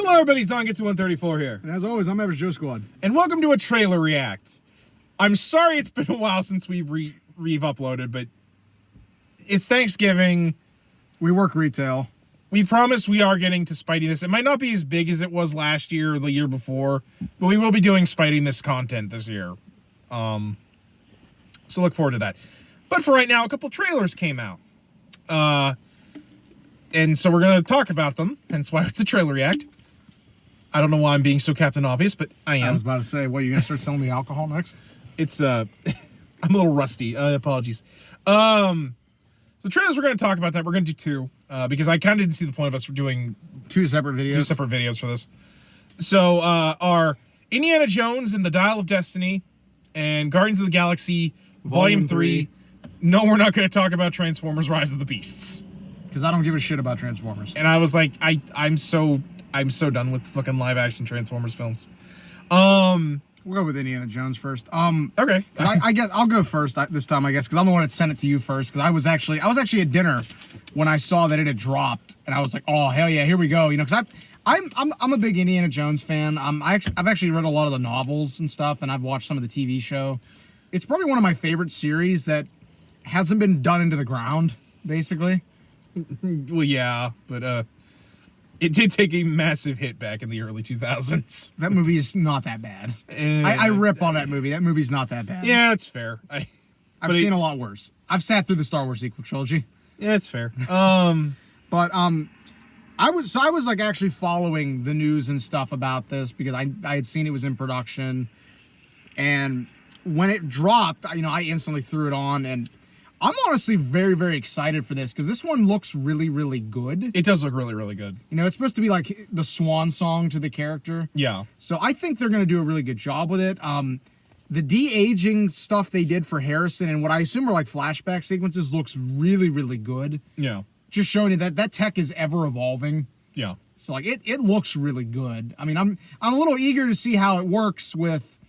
Hello, everybody. Zon gets 134 here. And as always, I'm Average Joe Squad. And welcome to a trailer react. I'm sorry it's been a while since we've uploaded, but it's Thanksgiving. We work retail. We promise we are getting to Spidey this. It might not be as big as it was last year or the year before, but we will be doing Spidey this content this year. So look forward to that. But for right now, a couple trailers came out. And so we're going to talk about them, hence why it's a trailer react. I don't know why I'm being so Captain Obvious, but I am. I was about to say, what, are you going to start selling the alcohol next? It's, I'm a little rusty. Apologies. So trailers, we're going to talk about that. We're going to do two, because I kind of didn't see the point of us doing Two separate videos for this. So, our Indiana Jones and the Dial of Destiny and Guardians of the Galaxy Volume 3. No, we're not going to talk about Transformers Rise of the Beasts. Because I don't give a shit about Transformers. And I was like, I'm so done with fucking live action Transformers films. We'll go with Indiana Jones first. Okay. I guess I'll go first this time, I guess, because I'm the one that sent it to you first. Because I was actually at dinner when I saw that it had dropped, and I was like, oh hell yeah, here we go. You know, because I'm a big Indiana Jones fan. I've actually read a lot of the novels and stuff, and I've watched some of the TV show. It's probably one of my favorite series that hasn't been done into the ground, basically. Well, yeah, but it did take a massive hit back in the early 2000s. That movie is not that bad. I rip on that movie. That movie's not that bad. Yeah, it's fair. I've seen a lot worse. I've sat through the Star Wars sequel trilogy. Yeah, it's fair. But I was like actually following the news and stuff about this because I had seen it was in production, and when it dropped, I instantly threw it on, and I'm honestly very, very excited for this because this one looks really, really good. It does look really, really good. You know, it's supposed to be like the swan song to the character. Yeah. So I think they're going to do a really good job with it. The de-aging stuff they did for Harrison and what I assume are like flashback sequences looks really, really good. Yeah. Just showing you that tech is ever evolving. Yeah. So like it looks really good. I mean, I'm a little eager to see how it works with,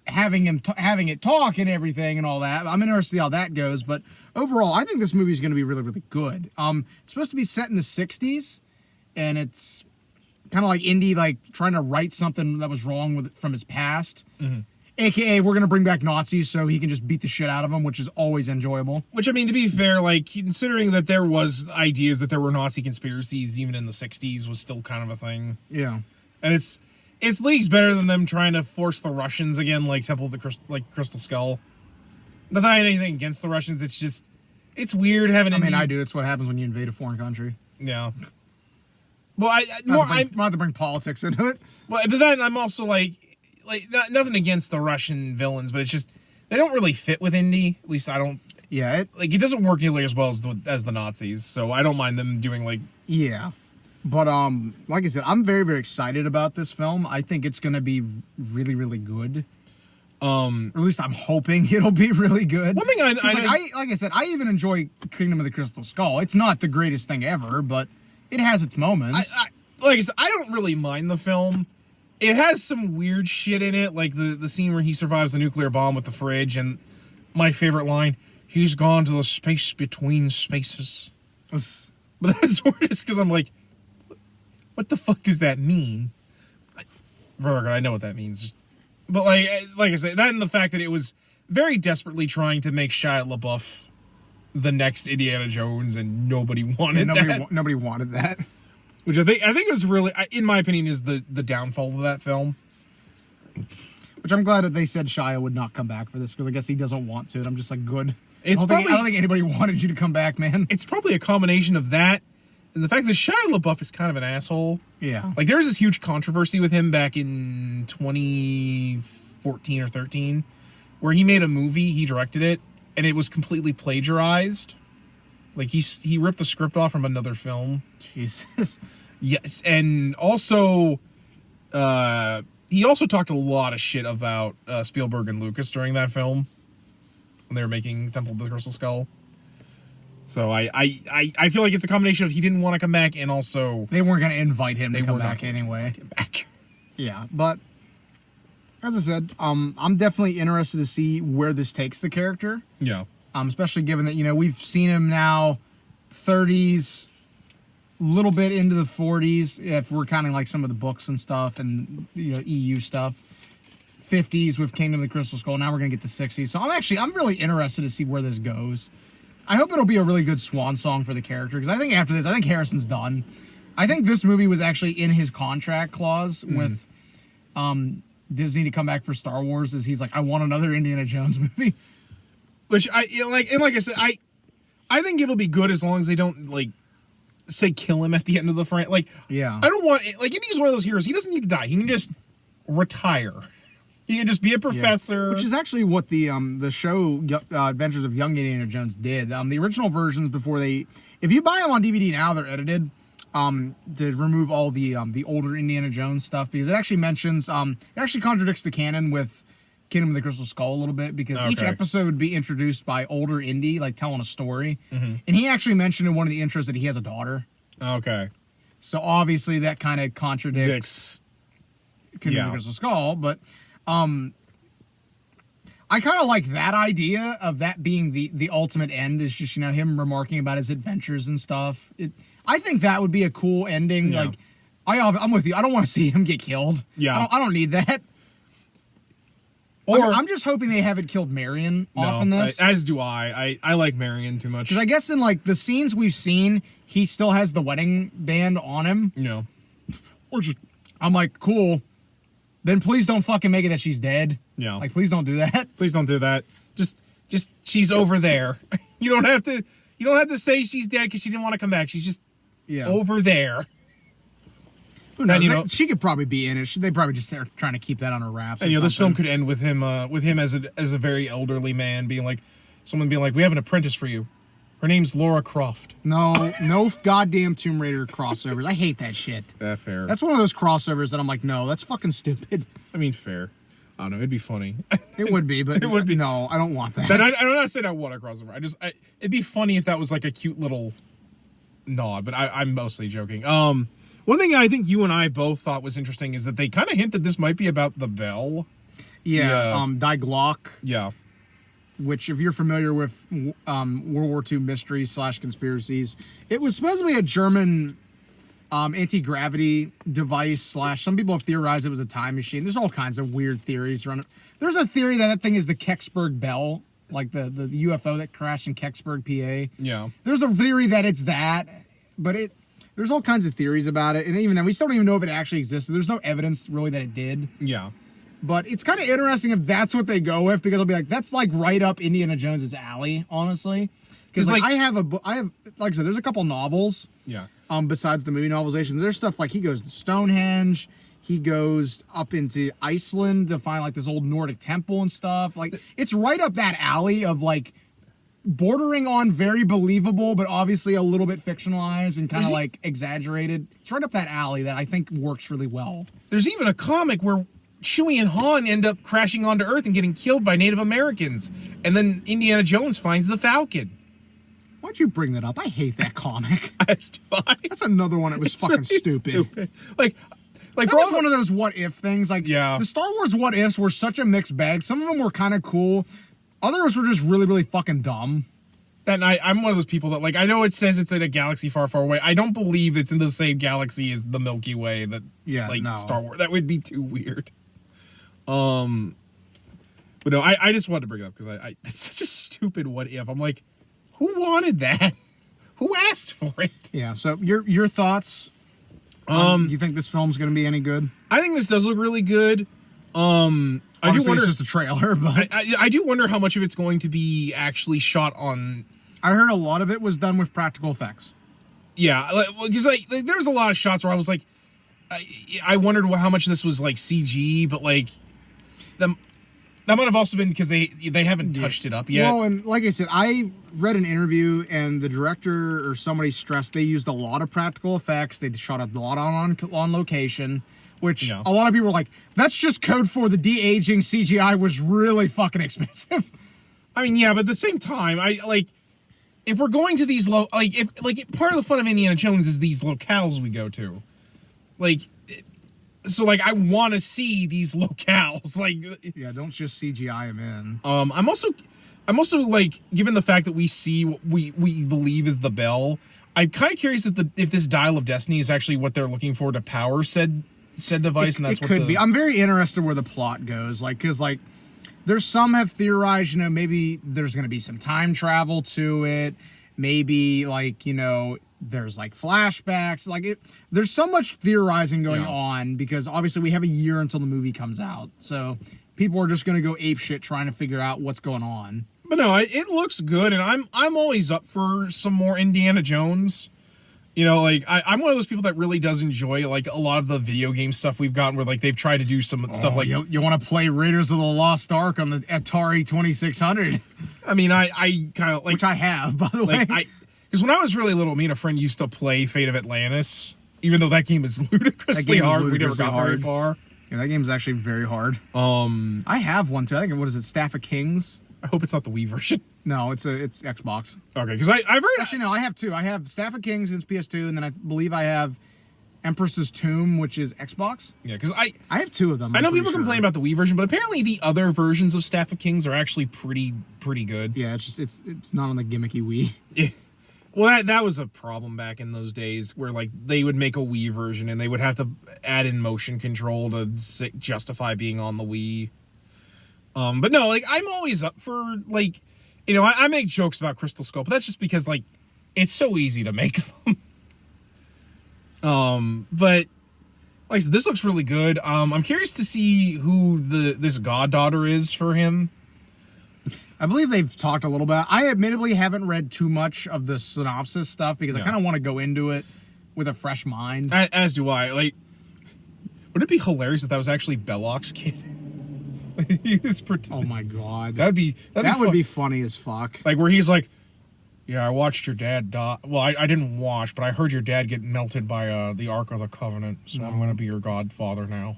having it talk and everything and all that. I'm interested to see how that goes, but overall, I think this movie is going to be really, really good. It's supposed to be set in the 60s, and it's kind of like Indy, like trying to right something that was wrong from his past. Mm-hmm. AKA, we're going to bring back Nazis so he can just beat the shit out of them, which is always enjoyable. Which, I mean, to be fair, like, considering that there was ideas that there were Nazi conspiracies even in the 60s was still kind of a thing. Yeah. And it's leagues better than them trying to force the Russians again, like Temple of the Crystal Skull. Not that I have anything against the Russians, it's just, it's weird having. I do. It's what happens when you invade a foreign country. Yeah. Well, not to bring politics into it. Well, but then I'm also like nothing against the Russian villains, but it's just they don't really fit with Indy. At least I don't. Yeah. It doesn't work nearly as well as the Nazis, so I don't mind them doing like. Yeah. But, like I said, I'm very, very excited about this film. I think it's going to be really, really good. Or at least I'm hoping it'll be really good. One thing like I said, I even enjoy Kingdom of the Crystal Skull. It's not the greatest thing ever, but it has its moments. Like I said, I don't really mind the film. It has some weird shit in it, like the scene where he survives the nuclear bomb with the fridge, and my favorite line, he's gone to the space between spaces. But that's just because I'm like, what the fuck does that mean? I know what that means. But like I said, that and the fact that it was very desperately trying to make Shia LaBeouf the next Indiana Jones, and nobody wanted that. Nobody wanted that. Which I think was really, in my opinion, is the downfall of that film. Which I'm glad that they said Shia would not come back for this, because I guess he doesn't want to, and I'm just like, good. I don't think anybody wanted you to come back, man. It's probably a combination of that and the fact that Shia LaBeouf is kind of an asshole. Yeah. Like, there was this huge controversy with him back in 2014 or 13, where he made a movie, he directed it, and it was completely plagiarized. Like, he ripped the script off from another film. Jesus. Yes, and also, he also talked a lot of shit about Spielberg and Lucas during that film, when they were making Temple of the Crystal Skull. So I feel like it's a combination of he didn't want to come back, and also they weren't going to invite him to come back anyway. Yeah, but as I said, I'm definitely interested to see where this takes the character. Yeah. Especially given that we've seen him now, 30s, little bit into the 40s, if we're counting like some of the books and stuff and EU stuff. 50s with Kingdom of the Crystal Skull. Now we're gonna get the 60s. So I'm really interested to see where this goes. I hope it'll be a really good swan song for the character, because I think after this, I think Harrison's done. I think this movie was actually in his contract clause with Disney to come back for Star Wars, is he's like, I want another Indiana Jones movie. Which like I said, I think it'll be good as long as they don't like say kill him at the end of the frame. Like, yeah, I don't want like, if he's one of those heroes, he doesn't need to die. He can just retire. He can just be a professor. Which is actually what the show Adventures of Young Indiana Jones did. The original versions before if you buy them on DVD now, they're edited to remove all the older Indiana Jones stuff, because it actually mentions it actually contradicts the canon with Kingdom of the Crystal Skull a little bit, because each episode would be introduced by older Indy, like telling a story. And he actually mentioned in one of the intros that he has a daughter. Okay. So obviously that kind of contradicts Kingdom of the Crystal Skull, but I kind of like that idea of that being the ultimate end, is just, him remarking about his adventures and stuff. I think that would be a cool ending. Yeah. Like, I'm with you. I don't want to see him get killed. Yeah. I don't need that. Or I'm just hoping they haven't killed Marion off in this. As do I. I like Marion too much. Because I guess in like the scenes we've seen, he still has the wedding band on him. No. I'm like, cool. Then please don't fucking make it that she's dead. Yeah. Like, please don't do that. Please don't do that. Just she's over there. You don't have to say she's dead because she didn't want to come back. She's just over there. Who knows? She could probably be in it. They probably just are trying to keep that on her wraps. And this film could end with him as a very elderly man being like, someone being like, we have an apprentice for you. Her name's Laura Croft. No goddamn Tomb Raider crossovers. I hate that shit. Fair. That's one of those crossovers that I'm like, no, that's fucking stupid. I mean, fair. I don't know. It'd be funny. It would be, but it would be. No, I don't want that. I'm not saying I want a crossover. It'd be funny if that was like a cute little nod, but I'm mostly joking. One thing I think you and I both thought was interesting is that they kind of hinted this might be about the bell. Yeah. Die Glock. Yeah. Which, if you're familiar with World War II mysteries / conspiracies, it was supposedly a German anti-gravity device / some people have theorized it was a time machine. There's all kinds of weird theories around it. There's a theory that thing is the Kecksburg Bell, like the UFO that crashed in Kecksburg, PA. Yeah. There's a theory that it's that, but there's all kinds of theories about it, and even then, we still don't even know if it actually existed. There's no evidence really that it did. Yeah. But it's kind of interesting if that's what they go with, because it'll be like, that's like right up Indiana Jones's alley, honestly. Because like I have like I said, there's a couple novels. Yeah. Besides the movie novelizations, there's stuff like he goes to Stonehenge, he goes up into Iceland to find like this old Nordic temple and stuff. Like, it's right up that alley of like bordering on very believable, but obviously a little bit fictionalized and kind of like exaggerated. It's right up that alley that I think works really well. There's even a comic where Chewie and Han end up crashing onto Earth and getting killed by Native Americans. And then Indiana Jones finds the Falcon. Why'd you bring that up? I hate that comic. That's another one that was fucking really stupid. Like that for was one of those what if things. Like, the Star Wars what ifs were such a mixed bag. Some of them were kind of cool. Others were just really, really fucking dumb. And I'm one of those people that, like, I know it says it's in a galaxy far, far away. I don't believe it's in the same galaxy as the Milky Way Star Wars. That would be too weird. But no, I just wanted to bring it up because it's such a stupid what if. I'm like, who wanted that? Who asked for it? Yeah. So your thoughts? Do you think this film's going to be any good? I think this does look really good. Obviously, I do wonder. It's just a trailer, but I do wonder how much of it's going to be actually shot on. I heard a lot of it was done with practical effects. Yeah, because like there was a lot of shots where I was like, I wondered how much of this was like CG, but like that might have also been because they haven't touched it up yet. Well, and like I said, I read an interview and the director or somebody stressed they used a lot of practical effects. They shot a lot on location, which a lot of people were like, that's just code for the de-aging. CGI was really fucking expensive. I mean, yeah, but at the same time, if we're going to these part of the fun of Indiana Jones is these locales we go to, so I want to see these locales, don't just CGI them in. I'm also like, given the fact that we see what we believe is the bell, I'm kind of curious if this dial of destiny is actually what they're looking for to power said device, and that's it what could be. I'm very interested where the plot goes, like because like there's some have theorized, maybe there's going to be some time travel to it, maybe like there's like flashbacks, there's so much theorizing going on because obviously we have a year until the movie comes out, so people are just going to go ape shit trying to figure out what's going on. But no, it looks good, and I'm always up for some more Indiana Jones. I'm one of those people that really does enjoy like a lot of the video game stuff we've gotten where like they've tried to do some stuff like you want to play Raiders of the Lost Ark on the Atari 2600. I mean, I kind of like, which I have, by the way. Because when I was really little, me and a friend used to play Fate of Atlantis, even though that game is ludicrously hard. We never got very far. Yeah, that game's actually very hard. I have one too. I think, what is it, Staff of Kings? I hope it's not the Wii version. No, it's Xbox. Okay, because I've heard... Actually, no, I have two. I have Staff of Kings, it's PS2, and then I believe I have Empress's Tomb, which is Xbox. Yeah, because I have two of them. I know people complain about the Wii version, but apparently the other versions of Staff of Kings are actually pretty good. Yeah, it's not on the gimmicky Wii. Yeah. Well, that was a problem back in those days where like they would make a Wii version and they would have to add in motion control to justify being on the Wii. But no, like I'm always up for like, I make jokes about Crystal Skull, but that's just because like it's so easy to make them. But like I said, this looks really good. I'm curious to see who this goddaughter is for him. I believe they've talked a little bit. I admittedly haven't read too much of the synopsis stuff because I kind of want to go into it with a fresh mind. As do I. Like, would it be hilarious if that was actually Belloc's kid? Oh my god, that would be funny as fuck. Like where he's like, yeah, I watched your dad die. Well, I didn't watch, but I heard your dad get melted by the Ark of the Covenant, so I'm gonna be your godfather now.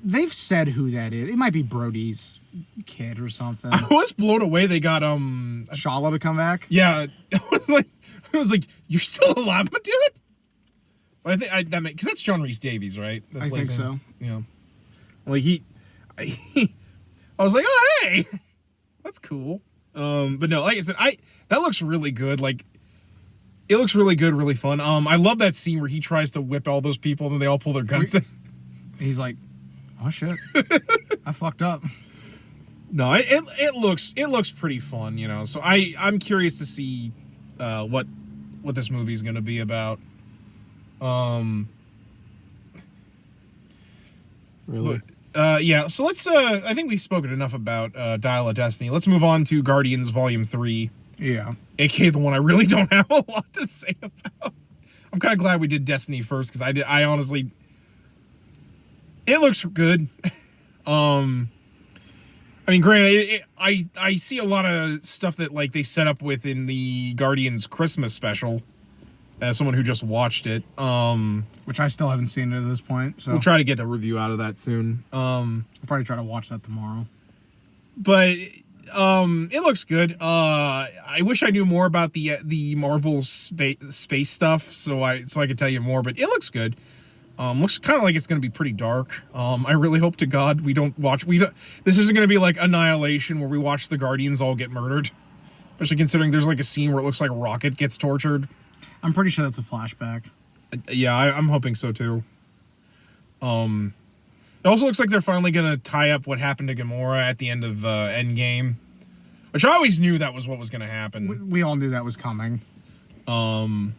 They've said who that is. It might be Brody's kid or something. I was blown away. They got Shala to come back. Yeah, I was like, you're still alive, but dude. But I think that because that's John Rhys Davies, right? I think so. Yeah. Well, I was like, oh hey, that's cool. But no, like I said, that looks really good. Like, it looks really good, really fun. I love that scene where he tries to whip all those people and then they all pull their guns in. He's like, oh shit, I fucked up. No, it looks pretty fun, So I'm curious to see what this movie is going to be about. Really? Yeah. So let's. I think we've spoken enough about Dial of Destiny. Let's move on to Guardians Volume 3. Yeah. AKA the one I really don't have a lot to say about. I'm kind of glad we did Destiny first because I honestly. It looks good. I mean, granted, I see a lot of stuff that like they set up with in the Guardians Christmas special. As someone who just watched it, which I still haven't seen at this point, so we'll try to get a review out of that soon. I'll probably try to watch that tomorrow. But it looks good. I wish I knew more about the Marvel space stuff, so I could tell you more. But it looks good. Looks kind of like it's going to be pretty dark. I really hope to God we don't. This isn't going to be like Annihilation where we watch the Guardians all get murdered. Especially considering there's like a scene where it looks like Rocket gets tortured. I'm pretty sure that's a flashback. Yeah, I'm hoping so too. It also looks like they're finally going to tie up what happened to Gamora at the end of Endgame, which I always knew that was what was going to happen. We all knew that was coming. I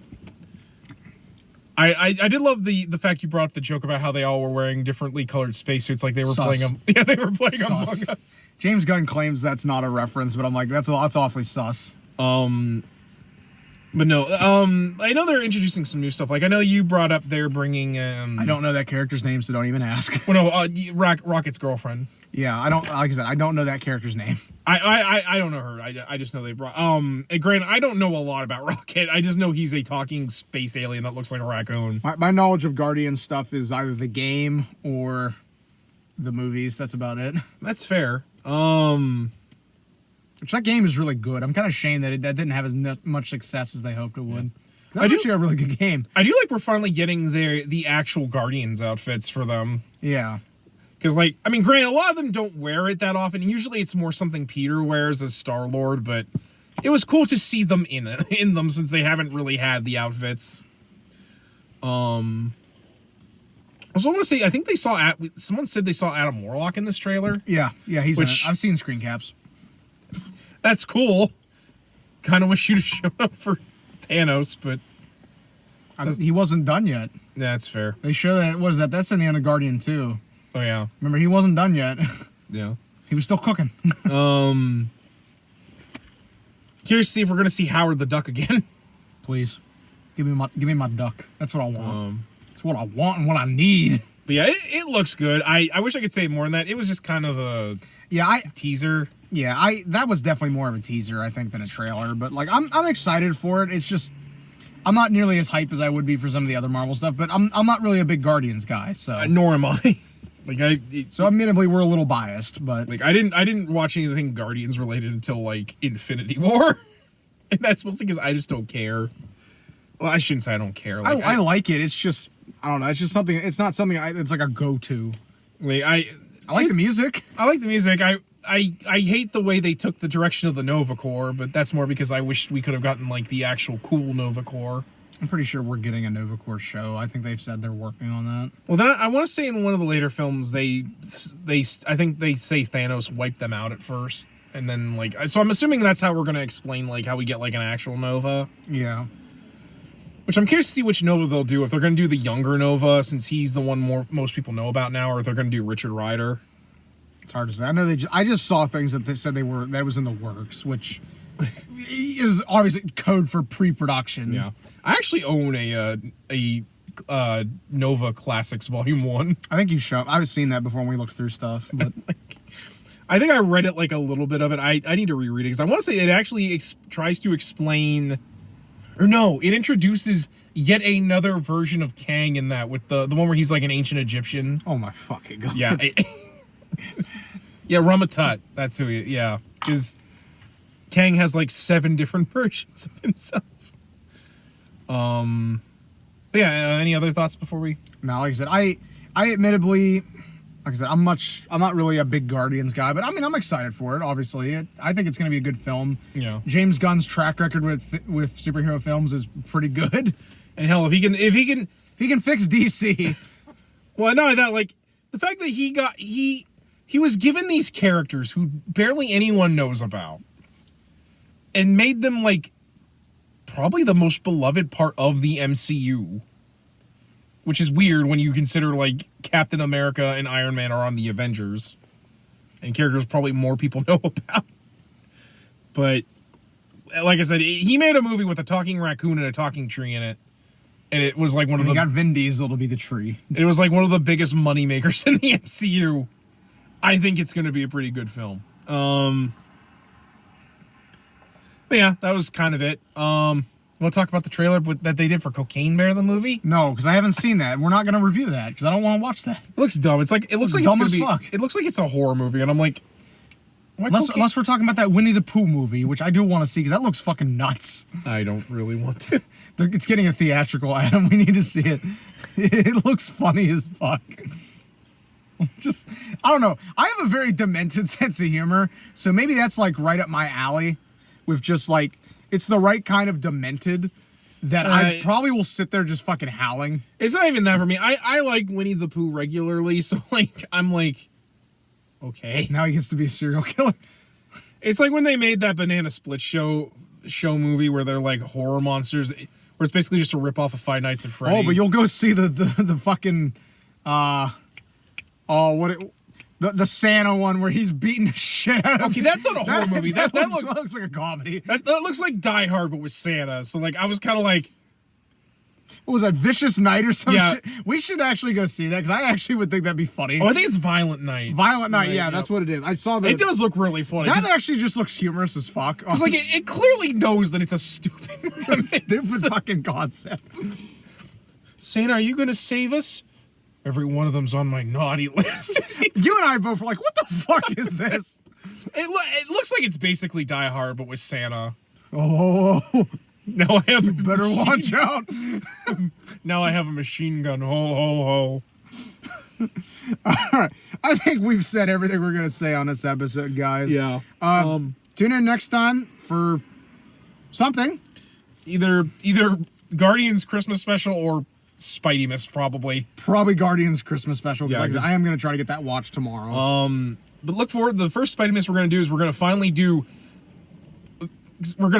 did love the fact you brought up the joke about how they all were wearing differently colored spacesuits, like they were Sus. playing. Yeah, they were playing Among Us. James Gunn claims that's not a reference, but I'm like, that's awfully sus. But no, I know they're introducing some new stuff. Like I know you brought up they're bringing. I don't know that character's name, so don't even ask. Well, no, Rocket's girlfriend. Yeah, I don't. Like I said, I don't know that character's name. I don't know her. I just know they brought. And granted, I don't know a lot about Rocket. I just know he's a talking space alien that looks like a raccoon. My knowledge of Guardian stuff is either the game or the movies. That's about it. That's fair. Which that game is really good. I'm kind of ashamed that that didn't have as much success as they hoped it would. That's actually a really good game. I do like we're finally getting the actual Guardians outfits for them. Yeah. Because, like, I mean, granted, a lot of them don't wear it that often. Usually it's more something Peter wears as Star-Lord, but it was cool to see them in them since they haven't really had the outfits. I also want to say I think someone said they saw Adam Warlock in this trailer. Yeah, he's in it. I've seen screen caps. That's cool. Kind of wish you'd have shown up for Thanos, but he wasn't done yet. That's fair. They show that. What is that? That's in the end of Guardian 2. Oh yeah. Remember, he wasn't done yet. Yeah. He was still cooking. Curious to see if we're gonna see Howard the Duck again. Please, give me my duck. That's what I want. That's what I want and what I need. But yeah, it looks good. I wish I could say more than that. It was just kind of a teaser. Yeah, that was definitely more of a teaser, I think, than a trailer. But like, I'm excited for it. It's just I'm not nearly as hype as I would be for some of the other Marvel stuff. But I'm not really a big Guardians guy, so nor am I. So admittedly, we're a little biased, but like I didn't watch anything Guardians related until like Infinity War, and that's mostly because I just don't care. Well, I shouldn't say I don't care. Like, I like it. It's just I don't know. It's just something. It's not something. It's like a go-to. Like I like the music. I like the music. I hate the way they took the direction of the Nova Corps, but that's more because I wish we could have gotten like the actual cool Nova Corps. I'm pretty sure we're getting a Nova Corps show. I think they've said they're working on that. Well, then I want to say in one of the later films, I think they say Thanos wiped them out at first, and then like so I'm assuming that's how we're gonna explain like how we get like an actual Nova. Yeah. Which I'm curious to see which Nova they'll do. If they're gonna do the younger Nova, since he's the one most people know about now, or if they're gonna do Richard Rider. It's hard to say. I know I just saw things that they said that was in the works, which is obviously code for pre-production. Yeah, I actually own a Nova Classics Volume 1. I think you showed. I've seen that before when we looked through stuff, but I think I read it like a little bit of it. I need to reread it because I want to say it actually tries to explain, or no, it introduces yet another version of Kang in that with the one where he's like an ancient Egyptian. Oh my fucking god! Yeah, yeah, Ramatut. That's who he. Yeah, because Kang has like 7 different versions of himself. But yeah, any other thoughts before we? No, like I said, I admittedly, like I said, I'm not really a big Guardians guy, but I mean, I'm excited for it. Obviously, I think it's going to be a good film. Yeah. James Gunn's track record with superhero films is pretty good. And hell, if he can fix DC. Well, not that, like the fact that he was given these characters who barely anyone knows about, and made them like probably the most beloved part of the MCU, which is weird when you consider like Captain America and Iron Man are on the Avengers, and characters probably more people know about. But like I said, he made a movie with a talking raccoon and a talking tree in it, and it was like one of the. Got Vin Diesel to be the tree. It was like one of the biggest money makers in the MCU. I think it's going to be a pretty good film. But yeah, that was kind of it. Want to talk about the trailer that they did for Cocaine Bear, the movie? No, because I haven't seen that. We're not going to review that because I don't want to watch that. It looks dumb. It looks like dumb it's as gonna fuck. It looks like it's a horror movie, and I'm like, unless we're talking about that Winnie the Pooh movie, which I do want to see because that looks fucking nuts. I don't really want to. It's getting a theatrical, Adam. We need to see it. It looks funny as fuck. Just, I don't know. I have a very demented sense of humor, so maybe that's like right up my alley. With just like, it's the right kind of demented that I probably will sit there just fucking howling. It's not even that for me. I like Winnie the Pooh regularly, so like I'm like, okay. Now he gets to be a serial killer. It's like when they made that Banana Split show movie where they're like horror monsters, where it's basically just a rip off of Five Nights at Freddy's. Oh, but you'll go see the fucking the Santa one where he's beating the shit out of. Okay, that's not a horror movie. That looks like a comedy. That looks like Die Hard, but with Santa. So like, I was kind of like, what was that, Vicious Night or some yeah. shit? We should actually go see that because I actually would think that'd be funny. Oh, I think it's Violent Night. Violent Night, yeah, that's what it is. I saw that. It does look really funny. That actually just looks humorous as fuck. Because like it clearly knows that it's a stupid, stupid fucking concept. Santa, are you gonna save us? Every one of them's on my naughty list. You and I both were like, what the fuck is this? It looks like it's basically Die Hard, but with Santa. Oh. Now I have you better watch out. Now I have a machine gun. Ho, ho, ho. All right. I think we've said everything we're going to say on this episode, guys. Yeah. Tune in next time for Something. Either Guardians Christmas special or Spidey Miss, probably. Probably Guardians Christmas special. Yeah, Like, 'cause- I am going to try to get that watched tomorrow. But look forward. The first Spidey Miss we're going to do is we're going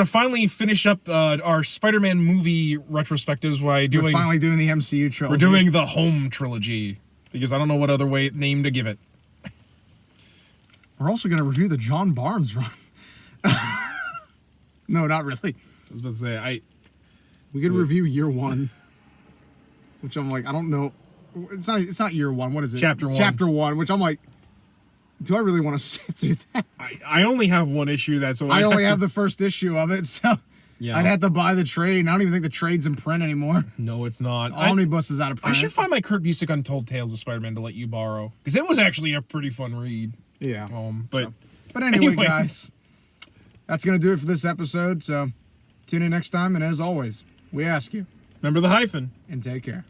to finally finish up our Spider-Man movie retrospectives by We're doing. finally doing the MCU trilogy. We're doing the Home trilogy because I don't know what other name to give it. We're also going to review the John Barnes run. No, not really. I was about to say We could review year one, which I'm like, I don't know. It's not year one. What is it? Chapter It's one. Chapter one, which I'm like, do I really want to sit through that? I only have one issue that's. So I only have the first issue of it, so Yeah. I'd have to buy the trade. And I don't even think the trade's in print anymore. No, it's not. Omnibus is out of I print. should find my Kurt Busiek Untold Tales of Spider-Man to let you borrow because it was actually a pretty fun read. Yeah. But But anyway, anyways. guys, that's going to do it for this episode. So tune in next time. And as always, we ask you, Remember the hyphen. and take care.